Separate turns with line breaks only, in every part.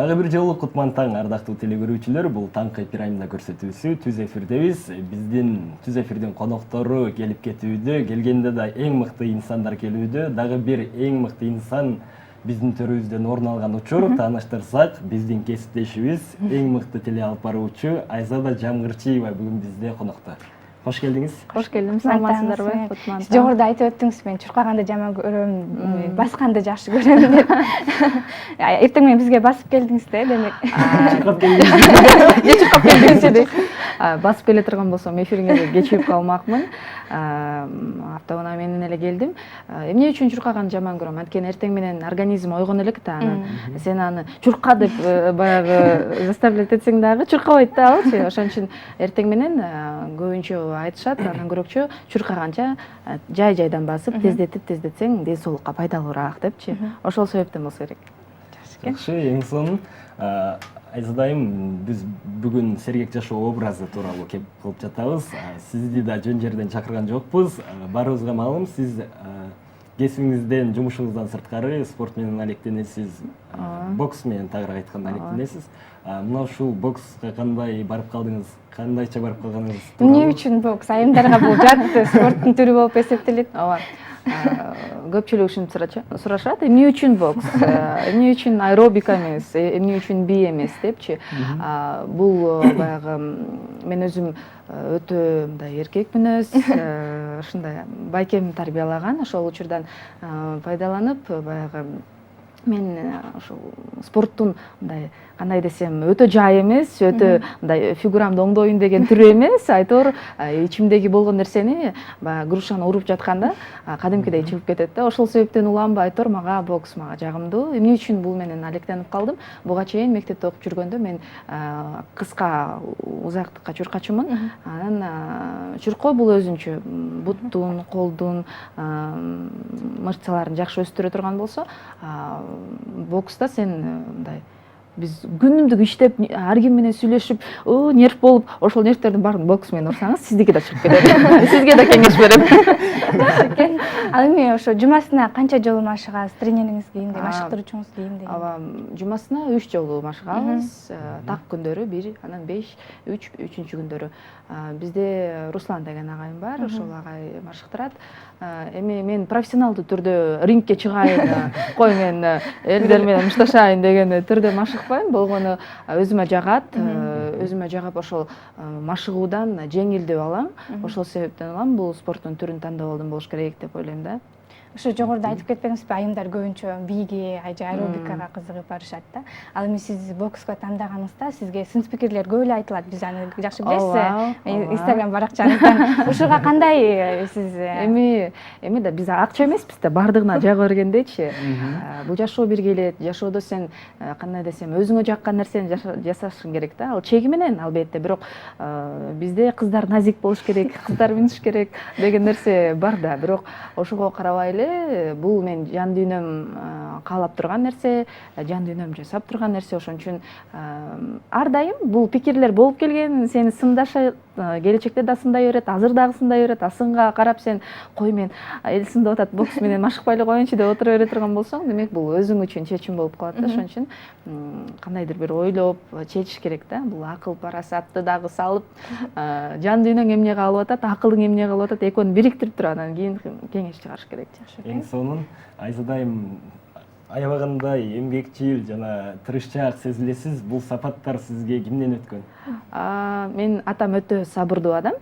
Дагы бир жолу кутман таң, ардактуу телекөрүүчүлөр. Бул таңкы пирамида көрсөтүүсү түз эфирдебиз. Биздин түз эфирдин коноктору келип кетүүдө, келгенде да эң мыкты инсандар келүүдө. Дагы бир эң мыкты инсан биздин төрүбүздөн орун алган учур. Тааныштырсак, биздин кесиптешибиз, эң мыкты теле алып баруучу Айзада Жамгырчиева бүгүн бизде конокто. Кош келдиңиз.
Кош келдим. Саламатсыздарбы?
Сиз жогоруда айтып өттүңүз, мен чуркаганды жаман көрөм, басканды жакшы көрөм деп. Эртең менен бизге басып келдиңиз да, демек.
Чуркап келдиңиз.
Чуркап келдиңиз. Басып келе турган болсом, эфириңерге кечигип калмакмын. Автоунаа менен эле келдим. Эмне үчүн чуркаганды жаман көрөм? Анткени эртең менен организм ойгон элек да, сен аны чурка деп баягы заставлять этсең дагы чуркабайт да алчы. Ошон үчүн эртең менен көбүнчө айтышат, анан көрөкчө чуркаганча жай-жайдан басып, тездетсең ден соолукка пайдалуураак депчи. Ошол себептен болсо керек.
Жакшы, эң сонун. Айзадайым, биз бүгүн сергек жашоо образы тууралуу кеп кылып жатабыз. Сизди да жөн жерден чакырган жокпуз. Баарыбызга маалым, сиз кесибиңизден, жумушуңуздан сырткары спорт менен алектенесиз, бокс менен тагыраак айтканда алектенесиз. Мына ушул бокска кандай барып калдыңыз? Кандайча барып калганыңыз?
Эмне үчүн бокс? Айымдарга бул жат спорттун түрү болуп эсептелет.
Ооба. Көпчүлүк ушинтип сурашат, эмне үчүн бокс, эмне үчүн аэробика эмес, эмне үчүн би эмес депчи. Бул баягы мен өзүм өтө мындай эркек мүнөз, ушундай байкем тарбиялаган, ошол учурдан пайдаланып баягы мен ошол спорттун мындай кандай десем өтө жай эмес, өтө мындай фигурамды оңдоюн деген түрү эмес, айтор ичимдеги болгон нерсени баягы грушаны уруп жатканда кадимкидей чыгып кетет да. Ошол себептен уланбай айтор мага бокс мага жагымдуу. Эмне үчүн бул менен алектенип калдым? Буга чейин мектепте окуп жүргөндө мен кыска узактыкка чуркачумун. Анан чуркоо бул өзүнчө буттун, колдун мышцаларын жакшы өстүрө турган болсо, бокста сен мындай биз күнүмдүк иштеп, ар ким менен сүйлөшүп, нерв болуп, ошол нервтердин баарын бокс менен урсаңыз, сиздики да чыгып кетет. Сизге да кеңеш берем.
Ал эми ошо жумасына канча жолу машыгасыз? Тренериңиз кийинде, машыктыруучуңуз кийинде?
Ооба, жумасына 3 жолу машыгабыз. Так күндөрү 1, анан 5, 3, үчүнчү күндөрү. Бизде Руслан деген агайым бар, ошол агай машыктырат. Эми мен профессионалдуу түрдө рингке чыгайын, кой мен элдер менен мушташайын деген түрдө машыкпайм. Болгону өзүмө жагат, өзүмө жагып ошол машыгуудан жеңилдүү алам. Ошол себептен алам, бул спорттун түрүн тандап алдым болуш керек деп ойлойм да.
Ошо жогоруда айтып кетпеңизби, айымдар көбүнчө биге, аэробикага кызыгып барышат да. Ал эми сиз бокска тандаганыңызда сизге сын пикирлер көп эле айтылат. Биз аны жакшы билесиз. Инстаграм баракчаңыздан. Ушуга кандай сиз?
Эми да биз акча эмеспиз да, бардыгына жага бергендейчи. Бул жашоо бирге келет. Жашоодо сен кандай десем, өзүңө жаккан нерсени жасашың керек да. Ал чеги менен албетте, бирок бизде кыздар назик болуш керек, кыздар миниш керек деген нерсе бар да. Бирок ошого карабай бул мен жан дүйнөм каалап турган нерсе, жан дүйнөм жасап турган нерсе. Ошон үчүн ар дайым бул пикирлер болуп келген, сени сындашат, келечекте да сындай берет, азыр дагы сындай берет. Асынга карап сен кой мен эл сындап атат, бокс менен машыкпай эле коеюнчу деп отура бере турган болсоң, демек бул өзүң үчүн чечим болуп калат да. Ошон үчүн кандайдыр бир ойлоп чечиш керек да. Бул акыл парасатты дагы салып, жан дүйнөң эмне каалап атат, акылың эмне каалап атат, экөөнү бириктирип туруп анан кийин кеңеш чыгарыш керек.
Эң сонун. Айзадайым, аябагандай эмгекчил жана тырышчаак сезилесиз. Бул сапаттар сизге кимден өткөн?
Мен атам өтө сабырдуу адам.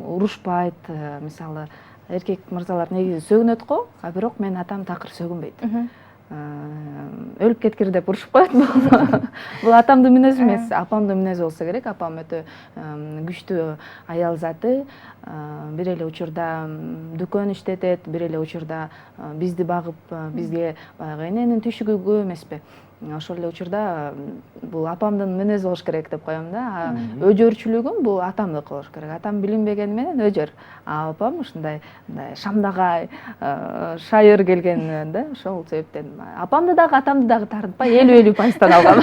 Урушпайт, мисалы, эркек мырзалар негизи сөгүнөт го, бирок мен атам такыр сөгүнбөйт. Өлүп кеткир деп урушуп коет. Бул атамдын мүнөзү эмес, апамдын мүнөзү болсо керек. Апам өтө күчтүү аял заты. Бир эле учурда дүкөн иштетет, бир эле учурда бизди багып, бизге баягы эненин түйшүгү эмеспи. Ошол эле учурда бул апамдын мүнөзү болуш керек деп коем да. Өжөрчүлүгүм бул атамдыкы болуш керек. Атам билинбегени менен өжөр. Апам ушундай шамдагай, шайыр келген да. Ошол себептен апамды дагы атамды дагы тартпай 50-50% алгам.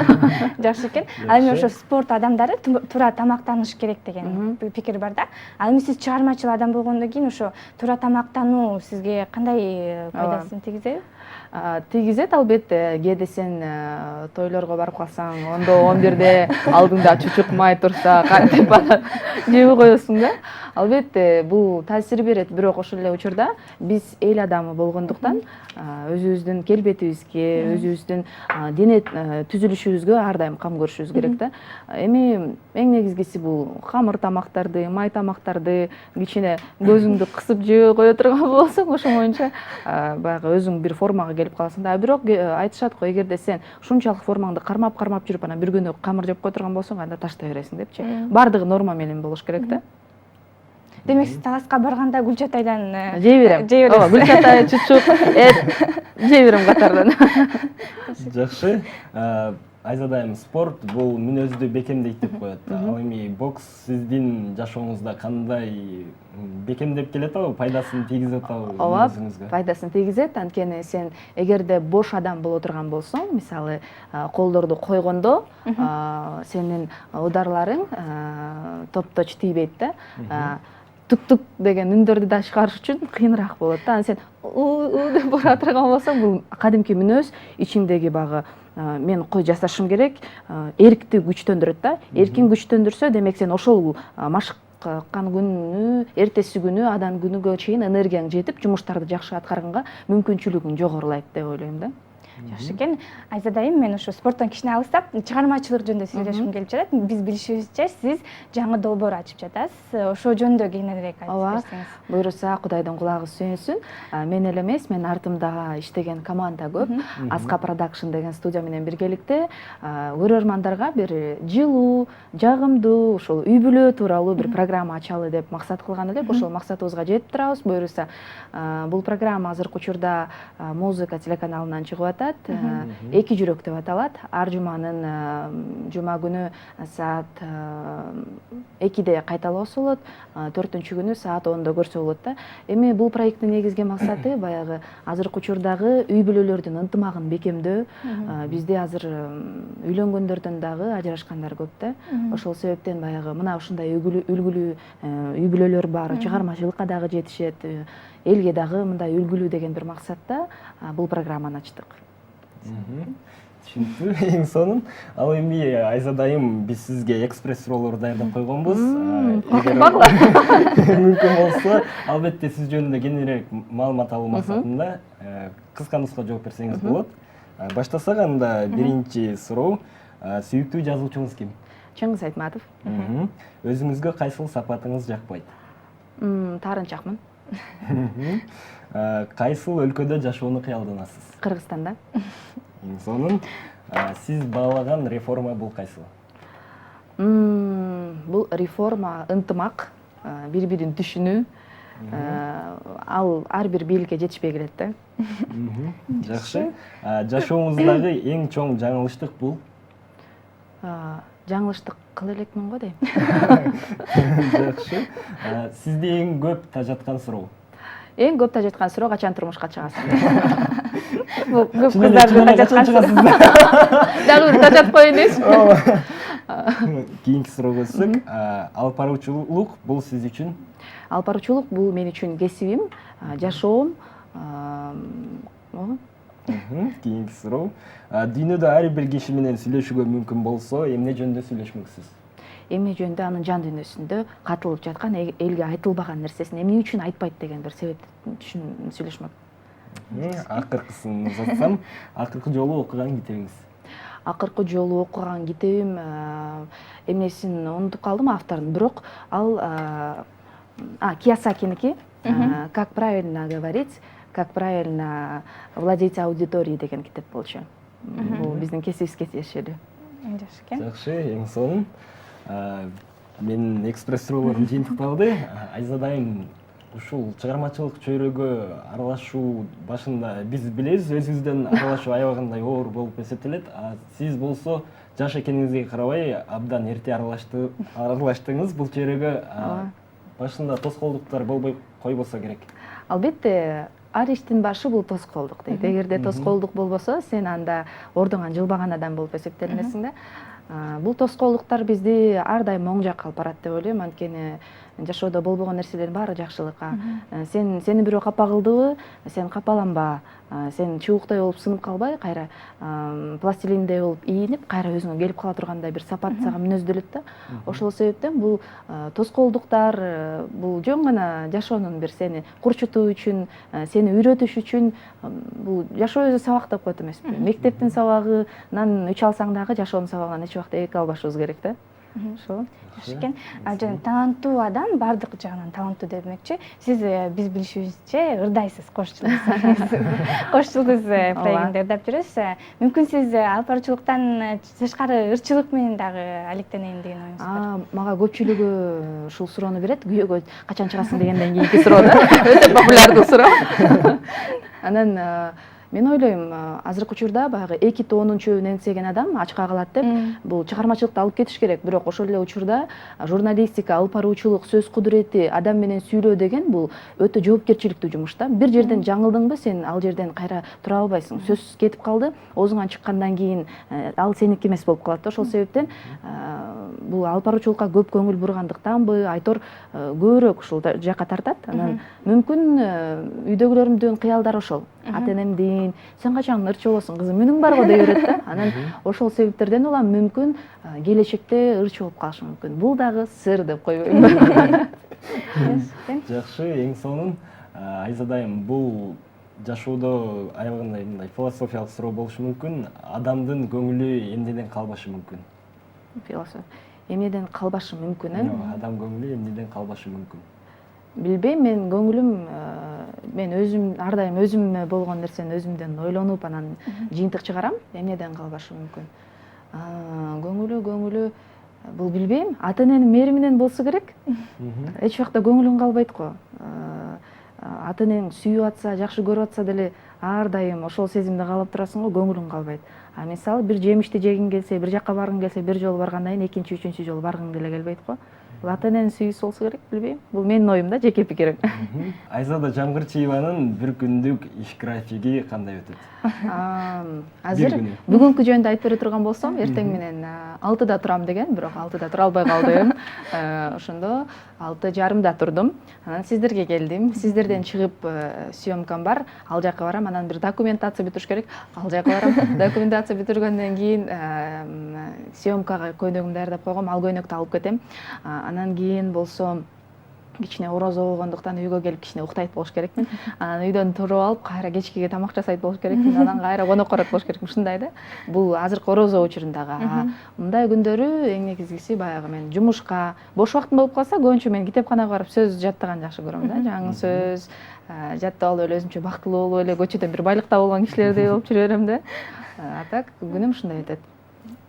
Жакшы экен. Ал эми ошо спорт адамдары туура тамактаныш керек деген пикир бар да. Ал эми сиз чыгармачыл адам болгондон кийин ошо туура тамактануу сизге кандай пайдасын тийгизеби?
тийгизет албетте. Кээде сен тойлорго барып калсаң, 10-11 алдыңда чучук май турса, кантип аны жеп коесуң да. Албетте бул таасир берет, бирок ошол эле учурда биз эл адамы болгондуктан өзүбүздүн келбетибизге, өзүбүздүн дене түзүлүшүбүзгө ар дайым кам көрүшүбүз керек да. Эми эң негизгиси бул камыр тамактарды, май тамактарды кичине көзүңдү кысып жебей кое турган болсоң, ошо боюнча баягы өзүң бир формага келип каласың да. Бирок айтышат го, эгерде сен ушунчалык формаңды кармап жүрүп, анан бир күнү камыр жеп кое турган болсоң, анда таштай бересиң депчи. Бардыгы норма менен болуш керек да.
Демек сиз таласка барганда Гүлчатайдан
жей берем. Ооба, Гүлчатай, чучук, эт жей берем катардан.
Жакшы. Айзадайым, спорт бул мүнөздү бекемдейт деп коет. Ал эми бокс сиздин жашооңузда кандай бекемдеп келет абы, пайдасын тийгизет абы өзүңүзгө?
Пайдасын тийгизет, анткени сен эгерде бош адам боло турган болсоң, мисалы колдорду койгондо сенин ударларың топточ тийбейт да. Тук-тук деген үндөрдү да чыгарыш үчүн кыйыныраак болот да. Сен деп бара турган болсоң, бул кадимки мүнөз, ичиңдеги багы мен кой жасашым керек, эркти күчтөндүрөт да. Эркин күчтөндүрсө, демек сен ошол машыккан күнү, эртеси күнү, андан күнүгө чейин энергияң жетип, жумуштарды жакшы аткарганга мүмкүнчүлүгүң жогорулайт деп ойлойм да.
Жакшы экен. Айзадайым, мен ушу спорттон кичине алыстап, чыгармачылык жөнүндө сүйлөшкүм келип жатат. Биз билишибизче, сиз жаңы долбоор ачып жатасыз. Ошол жөнүндө кеңирээк айтып берсеңиз.
Буюрса, Кудайдын кулагы сүйүнсүн. Мен эле эмес, мен артымда иштеген команда көп. Аска Production деген студия менен биргеликте көрөрмандарга бир жылуу, жагымдуу, ошол үй бүлө тууралуу бир программа ачалы деп максат кылган элек. Ошол максатыбызга жетип турабыз. Буюрса, бул программа азыркы учурда Музыка телеканалынан чыгып атат. Эки жүрөк деп аталат. Ар жуманын жума күнү саат 2-де кайталоосу болот, 4-күнү саат 10-да көрсө болот да. Эми бул проекттин негизги максаты баягы азыркы учурдагы үй бүлөлөрдүн ынтымагын бекемдөө. Бизде азыр үйлөнгөндөрдөн дагы ажырашкандар көп да. Ошол себептен баягы мына ушундай үлгүлүү үй бүлөлөр бар, чыгармачылыкка дагы жетишет, элге дагы мындай үлгүлүү деген бир максатта бул программаны ачтык.
Түшүнүктүү. Эң сонун. Ал эми Айзадайым, биз сизге экспресс суроолор даярдап койгонбуз. Мүмкүн болсо, албетте сиз жөнүндө кененирээк маалымат алуу максатында кыска-нуска жооп берсеңиз болот. Баштасак анда биринчи суроо. Сүйүктүү жазуучуңуз ким?
Чыңгыз Айтматов.
Өзүңүзгө кайсыл сапатыңыз жакпайт?
Таарынчакмын.
Кайсыл өлкөдө жашоону кыялданасыз?
Кыргызстанда.
Эң сонун. Сиз баалаган реформа бул кайсыл?
Бул реформа ынтымак, бири-бирин түшүнүү. Ал ар бир бийликке жетишпей келет да.
Жакшы. Жашооңуздагы эң чоң жаңылыштык бул?
Жаңылыштык кыла элекмин го дейм.
Жакшы. Сизди эң көп тажаткан суроо?
Эң көп тажаткан суроо, качан турмушка чыгасыз? Бул көп кыздарды тажаткан суроо. Дагы бир тажатып коеюн дейсизби?
Кийинки суроого өтсөк, алып баруучулук бул сиз үчүн?
Алып баруучулук бул мен үчүн кесибим, жашоом.
Кийинки суроо. Дүйнөдө ар бир киши менен сүйлөшүүгө мүмкүн болсо, эмне жөнүндө сүйлөшмөксүз?
Эмне жөнүндө, анын жан дүйнөсүндө катылып жаткан, элге айтылбаган нерсесин эмне үчүн айтпайт деген бир себеп үчүн сүйлөшмөк.
Акыркысын узатсам, акыркы жолу окуган китебиңиз?
Акыркы жолу окуган китебим эмнесин унутуп калдым, авторун, бирок ал Кийосакиники, «Как правильно говорить, как правильно владеть аудиторией» деген китеп болчу. Бул биздин кесибибизге тиешелүү.
Жакшы экен.
Жакшы, эң сонун. Менин экспресс суроолорум жыйынтыкталды. Айзадайым, ушул чыгармачылык чөйрөгө аралашуу башында биз билебиз, өзүңүздөн аралашуу аябагандай оор болуп эсептелет. Сиз болсо жаш экениңизге карабай абдан эрте аралаштыңыз бул чөйрөгө. Башында тоскоолдуктар болбой койбосо керек.
Албетте, ар иштин башы бул тоскоолдук дейт. Эгерде тоскоолдук болбосо, сен анда ордуңан жылбаган адам болуп эсептелинесиң да. Бул тоскоолдуктар бизди ар дайым оң жакка алып барат деп ойлойм. Анткени жашоодо болбогон нерселердин баары жакшылыкка. Сени бирөө капа кылдыбы, сен капаланба. Сен чубуктай болуп сынып калбай, кайра пластилиндей болуп ийинип, кайра өзүңө келип кала тургандай бир сапат сага мүнөздөлөт да. Ошол себептен бул тоскоолдуктар, бул жөн гана жашоонун бир сени курчутуу үчүн, сени үйрөтүш үчүн, бул жашоо өзү сабак деп коет эмеспи? Мектептин сабагынан 3 алсаң дагы жашоонун сабагынан эч убакта 2 албашыбыз керек да. Ошо.
Жакшы экен. Жана таланттуу адам бардык жагынан таланттуу демекчи. Сиз биз билишибизче ырдайсыз, кошчулук проектинде ырдап жүрөсүз. Мүмкүн сиз алпарчылыктан тышкары ырчылык менен дагы алектенейин деген оюңуз бар?
Мага көпчүлүгү ушул суроону берет. Күйөөгө качан чыгасың дегенден кийинки суроо да. Өтө популярдуу суроо. Анан мен ойлойм, азыркы учурда баягы 2 тоонун чөбүн энсеген адам ачка калат деп, бул чыгармачылыкты алып кетиш керек. Бирок ошол эле учурда журналистика, алып сөз кудурети, адам менен сүйлөө деген бул өтө жоопкерчиликтүү жумуш да. Бир жерден жаңылдыңбы, сен ал жерден кайра тура албайсың. Сөз кетип калды, оозуңан чыккандан кийин ал сеники эмес болуп калат да. Ошол себептен бул алып көп көңүл бургандыктанбы, айтор көбүрөөк ушул жакка тартат. Анан мүмкүн үйдөгүлөрүмдүн кыялдары ошол. Ата-энемдин сен качан ырчы болосуң, кызым, үнүң бар го дей берет да. Анан ошол себептерден улам мүмкүн келечекте ырчы болуп калышым мүмкүн. Бул дагы сыр деп койбойм.
Жакшы, эң сонун Айзат айым, бул жашоодо аябагандай мындай философиялык суроо болушу мүмкүн. Адамдын көңүлү эмнеден калбашы мүмкүн?
Эмнеден калбашы мүмкүн?
Адам көңүлү эмнеден калбашы мүмкүн?
Билбейм, мен көңүлүм, мен өзүм ар дайым өзүмө болгон нерсени өзүмдөн ойлонуп, анан жыйынтык чыгарам, эмнеден калбашы мүмкүн. Көңүлү бул билбейм, ата-эненин мээриминен болсо керек. Эч убакта көңүлүң калбайт го. Ата-энең сүйүп атса, жакшы көрүп атса деле ар дайым ошол сезимде калып турасың го, көңүлүң калбайт. Мисалы бир жемишти жегиң келсе, бир жакка баргың келсе, бир жолу баргандан кийин экинчи, үчүнчү жолу баргың деле келбейт го. Бул ата-эненин сүйүүсү болсо керек, билбейм. Бул менин оюм да, жеке пикирим.
Айзада Жамгырчиеванын бир күндүк иш графиги кандай өтөт?
Азыр бүгүнкү жөнүндө айтып бере турган болсом, эртең менен 6-да турам деген, бирок 6-да тура албай калдым. Ошондо 6:30 турдум. Анан сиздерге келдим. Сиздерден чыгып съемкам бар. Ал жакка барам, анан бир документация бүтүрүш керек. Ал жакка барам. Документация бүтүргөндөн кийин съемкага көйнөгүмдү даярдап койгом, ал көйнөктү алып кетем. Анан кийин болсо кичине орозо болгондуктан үйгө келип кичине уктайт болуш керекмин. Анан үйдөн туруп алып, кайра кечкиге тамак жасайт болуш керекмин. Анан кайра конок барат болуш керекмин. Ушундай да. Бул азыркы орозо учурундагы. Мындай күндөрү эң негизгиси баягы мен жумушка, бош убактым болуп калса, көбүнчө мен китепканага барып сөз жаттаган жакшы көрөм да. Жаңы сөз жаттап алып эле өзүмчө бактылуу болуп эле көчөдөн бир байлыкта болгон кишилердей болуп жүрө берем да. А так күнүм ушундай өтөт.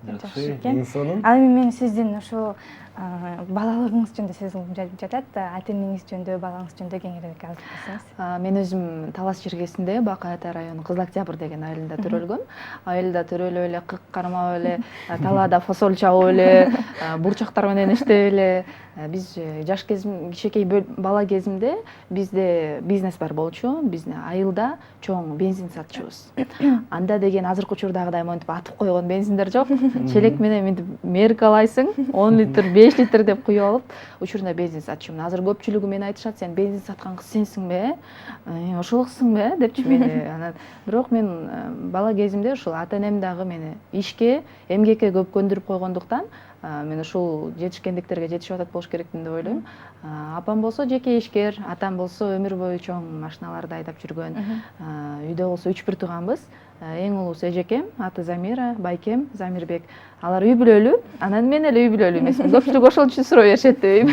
Жакшы, эң сонун.
Ал эми мен сиздин ошо балалыгыңыз жөнүндө сезилип жатат. Ата-энеңиз жөнүндө, балаңыз жөнүндө кеңирээк айтып берсеңиз.
Мен өзүм Талас жергесинде, Бакай Ата району Кызыл Октябрь деген айылында төрөлгөм. Айылда төрөлүп эле, кык кармап эле, талаада фасоль чабып эле, бурчактар менен иштеп эле. Биз жаш кичинекей бала кезимде бизде бизнес бар болчу. Биздин айылда чоң бензин сатчубуз. Анда деген азыркы учурдагыдай монтип атып койгон бензиндер жок. Челек менен мынтип меркалайсың, 10 литр, 5 литр деп куюп алып, учурунда бензин сатчумун. Азыр көпчүлүгү мени айтышат, сен бензин саткан кыз сенсиңби? Ошолуксуңбу депчи мени. Анан бирок мен бала кезимде ушул ата-энем дагы мени ишке, эмгекке көп көндүрүп койгондуктан мен ушул жетишкендиктерге жетишип атат болуш керекмин деп ойлойм. Апам болсо жеке ишкер, атам болсо өмүр бою чоң машиналарды айдап жүргөн. Үйдө болсо 3 бир тууганбыз. Эң улуусу эжекем, аты Замира, байкем Замирбек. Алар үй бүлөлүү, анан мен эле үй бүлөлүү эмесмин. Көпчүлүк ошол үчүн суроо беришет дейм.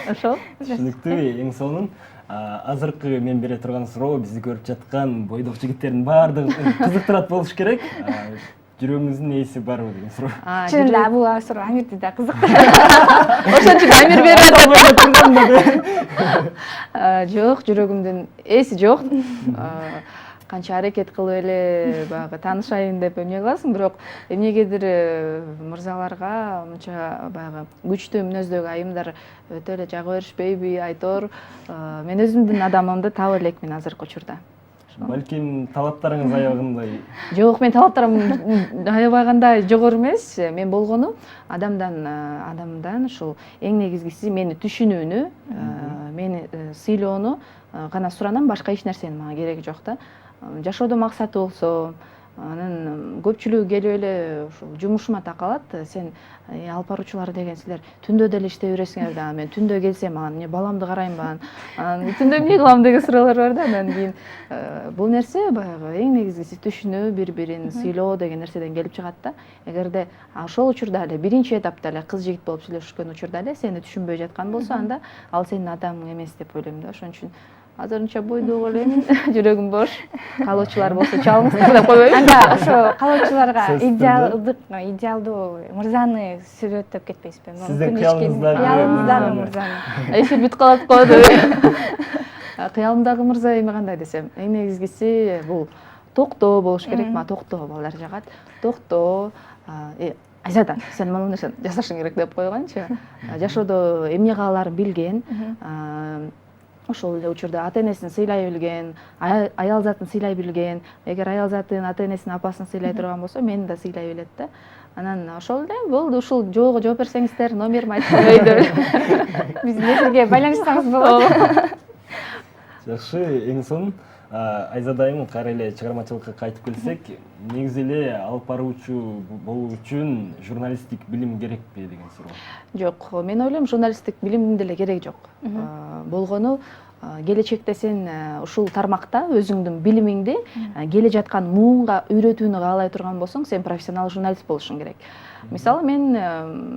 Ошол.
Түшүнүктүү, эң сонун. Азыркы мен бере турган суроо бизди көрүп жаткан бойдок жигиттердин баардыгын кызыктырат болуш керек. Жүрөгүңүздүн ээси барбы деген суроо.
Чынында бул суроо Амирди да кызыктырат.
Ошон үчүн Амир берет. Жок, жүрөгүмдүн ээси жок. Канча аракет кылып эле баягы таанышайын деп эмне кыласың, бирок эмнегедир мырзаларга мынча баягы күчтүү мүнөздөгү айымдар өтө эле жагы беришпейби, айтор. Мен өзүмдүн адамымды таба элекмин азыркы учурда.
Балким талаптарыңыз аябагандай.
Жок, мен талаптарым аябагандай жогору эмес. Мен болгону адамдан ушул эң негизгиси мени түшүнүүнү, мени сыйлоону гана суранам, башка эч нерсенин мага кереги жок да. Жашоодо максаты болсо, анан көпчүлүгү келип эле ушул жумушума такалат. Сен алып баруучулар деген силер түндө деле иштей бересиңер да, мен түндө келсем анан эмне баламды караймбы, анан түндө эмне кылам деген суроолор бар да. Анан кийин бул нерсе баягы эң негизгиси түшүнүү, бири-бирин сыйлоо деген нерседен келип чыгат да. Эгерде ошол учурда эле биринчи этапта эле кыз жигит болуп сүйлөшкөн учурда эле сени түшүнбөй жаткан болсо, анда ал сенин адамың эмес деп ойлойм да. Ошон үчүн азырынча бойдок элем, жүрөгүм бош. Калоочулар болсо чалыңыздар деп койбойм.
Анда ошо калоочуларга идеалдуу мырзаны сүрөттөп кетпейсизби?
Сиздин
кыялыңыздагы мырзаны.
Эфир бүтүп калат го. Кыялымдагы мырза эми кандай десем, эң негизгиси бул токтоо болуш керек. Мага токтоо балдар жагат. Токтоо, Айзада, сен мына нерсени жасашың керек деп койгончу. Жашоодо эмне кааларын билген, ошол эле учурда ата энесин сыйлай билген, аял затын сыйлай билген. Эгер аял затын ата энесин апасын сыйлай турган болсо, мени да сыйлай билет да. Анан ошол эле болду. Ушул жоого жооп берсеңиздер, номерим айтып коеюн деп.
Биздин эфирге байланышсаңыз болот.
Жакшы, эң сонун Айзада айым кайра эле чыгармачылыкка кайтып келсек, негизи эле алып баруучу болуу үчүн журналисттик билим керекпи деген суроо.
Жок, мен ойлойм, журналисттик билимдин деле кереги жок. Болгону келечекте сен ушул тармакта өзүңдүн билимиңди келе жаткан муунга үйрөтүүнү каалай турган болсоң, сен профессионал журналист болушуң керек. Мисалы, мен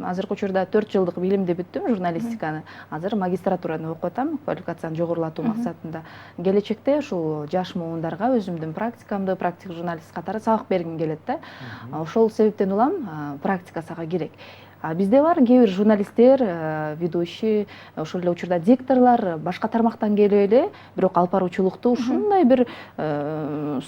азыркы учурда 4 жылдык билимди бүттүм, журналистиканы. Азыр магистратураны окуп атам, квалификацияны жогорулатуу максатында. Келечекте ушул жаш муундарга өзүмдүн практикамды, практик журналист катары сабак бергим келет да. Ошол себептен улам практика сага керек. Бизде бар кээ бир журналисттер, ведущий, ошол эле учурда дикторлор башка тармактан келип эле, бирок алып баруучулукту ушундай бир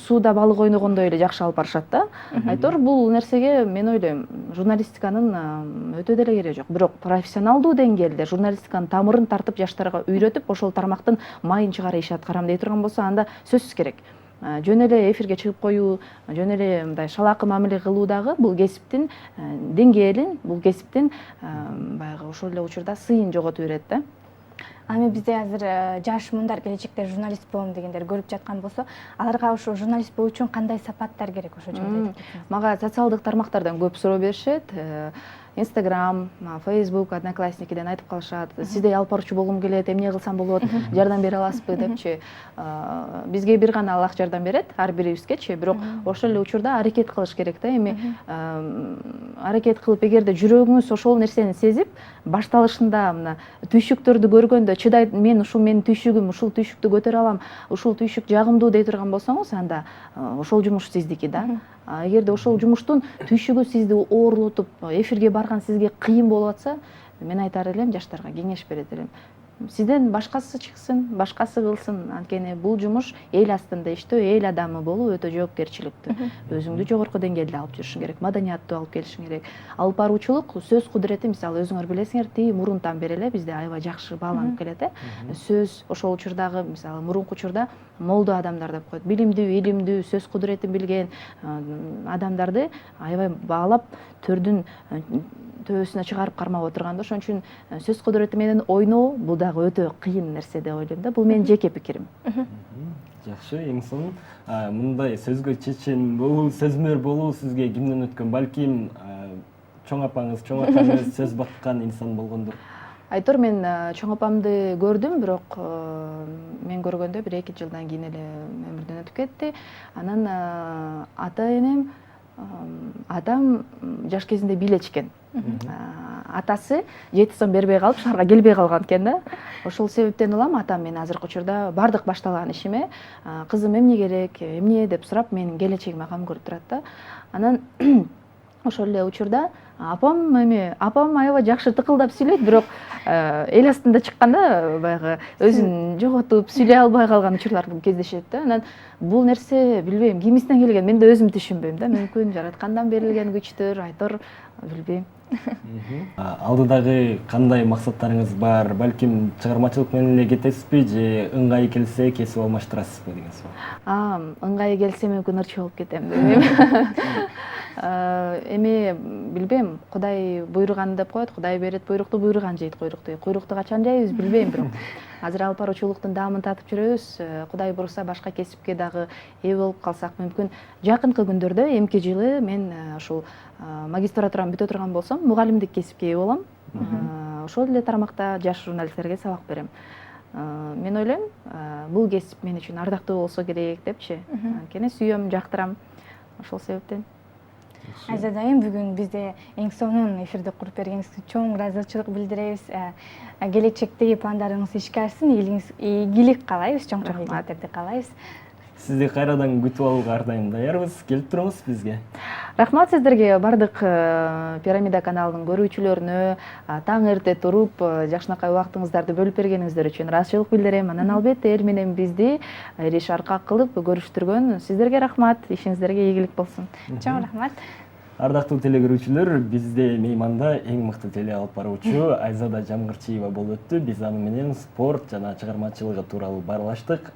сууда балык ойногондой эле жакшы алып барышат да. Айтор бул нерсеге мен ойлойм, журналистиканын өтө деле кереги жок. Бирок профессионалдуу деңгээлде журналистиканын тамырын тартып жаштарга үйрөтүп, ошол тармактын майын чыгара иши аткарам дей турган болсо, анда сөзсүз керек. Жөн эле эфирге чыгып коюу, жөн эле мындай шалаакы мамиле кылуу дагы бул кесиптин деңгээлин, бул кесиптин баягы ошол эле учурда сыйын жоготуп берет да.
Эми бизде азыр жаш муундар келечекте журналист болом дегендер көрүп жаткан болсо, аларга ошо журналист болуу үчүн кандай сапаттар керек, ошо жөнүндө айтып кетсеңиз.
Мага социалдык тармактардан көп суроо беришет. Instagram, Facebook, Одноклассникиден айтып калышат. Сизде алып баруучу болгум келет, эмне кылсам болот, жардам бере аласызбы депчи. Бизге бир гана Аллах жардам берет, ар бирибизгечи, бирок ошол эле учурда аракет кылыш керек да. Эми аракет кылып, эгерде жүрөгүңүз ошол нерсени сезип, башталышында мына түйшүктөрдү көргөндө чыдай, мен ушул менин түйшүгүм, ушул түйшүктү көтөрө алам, ушул түйшүк жагымдуу дей турган болсоңуз, анда ошол жумуш сиздики да. Эгерде ошол жумуштун түйшүгү сизди оорлотуп, эфирге барган сизге кыйын болуп атса, мен айтар элем, жаштарга кеңеш берет элем. Сизден башкасы чыксын, башкасы кылсын. Анткени бул жумуш эл астында иштөө, эл адамы болуу өтө жоопкерчиликтүү. Өзүңдү жогорку деңгээлде алып жүрүшүң керек, маданияттуу алып келишиң керек. Алып баруучулук, сөз кудурети, мисалы өзүңөр билесиңер, мурунтан бери эле бизде аябай жакшы бааланып келет. Сөз ошол учурдагы, мисалы мурунку учурда молдо адамдар деп коет. Билимдүү, илимдүү, сөз кудуретин билген адамдарды аябай баалап, төрдүн төбөсүнө чыгарып кармап отурган да. Ошон үчүн сөз кудурети менен ойноо бул дагы өтө кыйын нерсе деп ойлойм да. Бул менин жеке пикирим.
Жакшы, эң сонун. Мындай сөзгө чечен болуу, сөзмөр болуу сизге кимден өткөн? Балким чоң апаңыз, чоң атаңыз сөз баккан инсан болгондур.
Айтор, мен чоң апамды көрдүм, бирок мен көргөндө 1-2 жылдан кийин эле өмүрдөн өтүп кетти. Анан ата энем, атам жаш кезинде бийлечкен. Атасы 7 сом бербей калып, шаарга келбей калган экен да. Ошол себептен улам атам мен азыркы учурда бардык башталган ишиме кызым эмне керек, эмне деп сурап, менин келечегиме кам көрүп турат да. Анан ошол эле учурда апам аябай жакшы тыкылдап сүйлөйт, бирок эл астында чыкканда баягы өзүн жоготуп сүйлөй албай калган учурлар кездешет да. Анан бул нерсе билбейм, кимисинен келген, мен да өзүм түшүнбөйм да. Мүмкүн жараткандан берилген күчтөр, айтор, билбейм.
Алдыдагы кандай максаттарыңыз бар? Балким чыгармачылык менен эле кетесизби же ыңгай келсе кесип алмаштырасызбы деген суроо.
Ыңгайы келсе мүмкүн ырчы болуп кетем деп ойлойм. Эми билбейм, Кудай буйруган деп коет, Кудай берет буйрукту, буйруган жейт куйрукту. Куйрукту качан жайбыз билбейм, бирок азыр алып баруучулуктун даамын татып жүрөбүз. Кудай буурса башка кесипке дагы ээ болуп калсак мүмкүн. Жакынкы күндөрдө эмки жылы мен ушул магистратураны бүтө турган болсом, мугалимдик кесипке ээ болом. Ошол эле тармакта жаш журналисттерге сабак берем. Мен ойлойм, бул кесип мен үчүн ардактуу болсо керек депчи. Анткени сүйөм, жактырам. Ошол себептен.
Айзада айым, бүгүн бизде эң сонун эфирди куруп бергениңизге чоң ыраазычылык билдиребиз. Келечектеги пландарыңыз ишке ашсын, ийгилик каалайбыз, чоң ийгиликтерди каалайбыз.
Сизди кайрадан күтүп алууга ар дайым даярбыз. Келип туруңуз бизге.
Рахмат сиздерге, бардык Пирамида каналынын көрүүчүлөрүнө таң эрте туруп, жакшынакай убактыңыздарды бөлүп бергениңиздер үчүн ыраазычылык билдирем. Анан албетте эр менен бизди Ириш аркак кылып көрүштүргөн сиздерге рахмат. Ишиңиздерге ийгилик болсун.
Чоң рахмат.
Ардактуу теле-көрүүчүлөр, бизде мейманда эң мыкты теле алып баруучу Айзада Жамгырчиева болуп өттү. Биз аны менен спорт жана чыгармачылыгы тууралуу баарлаштык.